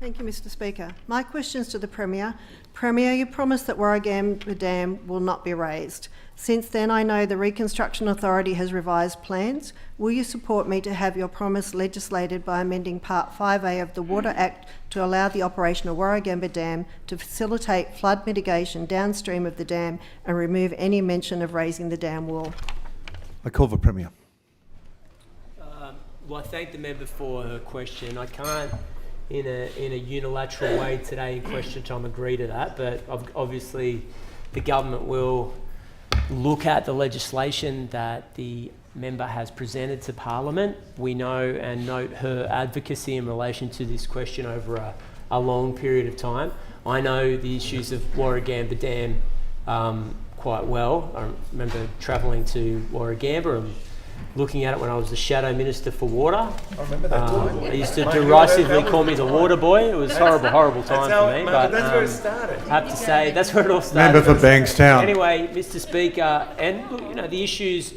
Thank you, Mr Speaker. My question's to the Premier. Premier, you promised that Warragamba Dam will not be raised. Since then, I know the Reconstruction Authority has revised plans. Will you support me to have your promise legislated by amending Part 5A of the Water Act to allow the operation of Warragamba Dam to facilitate flood mitigation downstream of the dam and remove any mention of raising the dam wall? I call for Premier. Well, I thank the member for her question. I can't, in a unilateral way today in question time, agree to that, but obviously the government will look at the legislation that the member has presented to Parliament. We know and note her advocacy in relation to this question over a long period of time. I know the issues of Warragamba Dam quite well. I remember travelling to Warragamba and looking at it when I was the Shadow Minister for Water. I remember that time. They used to derisively call me the water boy. It was a horrible time for me. But that's where it started. I have to say, that's where it all started. Member for Bankstown. Anyway, Mr Speaker, and look, you know, the issues,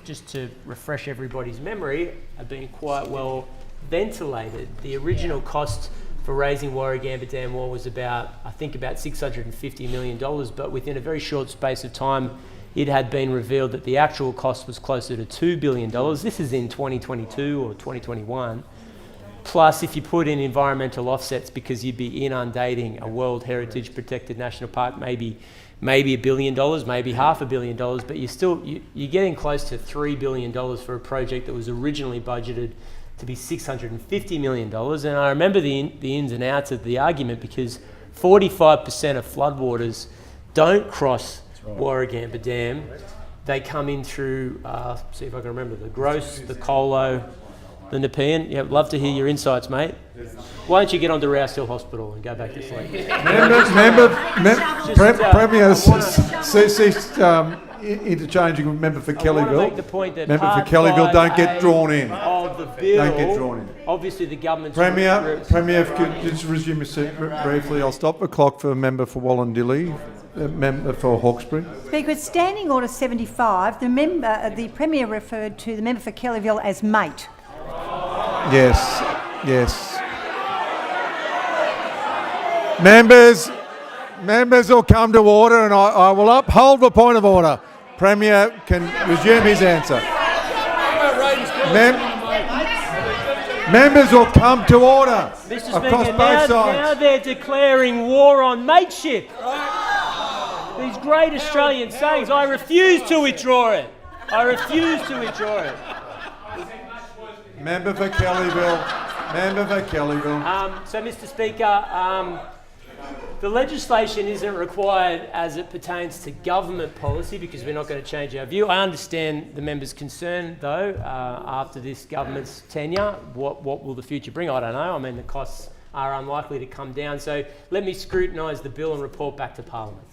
just to refresh everybody's memory, have been quite well ventilated. The original cost for raising Warragamba Dam wall was about $650 million, but within a very short space of time, it had been revealed that the actual cost was closer to $2 billion. This is in 2022 or 2021. Plus, if you put in environmental offsets, because you'd be inundating a World Heritage Protected National Park, maybe $1 billion, maybe $500 million, but you're getting close to $3 billion for a project that was originally budgeted to be $650 million. And I remember the ins and outs of the argument, because 45% of floodwaters don't cross Warragamba Dam. They come in through, see if I can remember, the Grose, the Colo, the Nepean. Yeah, love to hear your insights, mate. Why don't you get on to Rouse Hill Hospital and go back to sleep? Premier ceased interchanging with member for Kellyville. I want to make the point that member for Kellyville, don't get drawn in. Of the bill, don't get drawn in. Obviously, the government's... Premier, if you could just resume your seat briefly. I'll stop the clock for a member for Wollondilly. Member for Hawkesbury. Speaker, with Standing Order 75, the Premier referred to the member for Kellyville as mate. Yes. Members will come to order, and I will uphold the point of order. Premier can resume his answer. Members will come to order. Mr. Speaker, now they're declaring war on mateship. These great Australian sayings. I refuse to withdraw it. Member for Kellyville. So, Mr. Speaker, the legislation isn't required as it pertains to government policy, because we're not going to change our view. I understand the member's concern, though, after this government's tenure. What will the future bring? I don't know. I mean, the costs are unlikely to come down. So let me scrutinise the bill and report back to Parliament.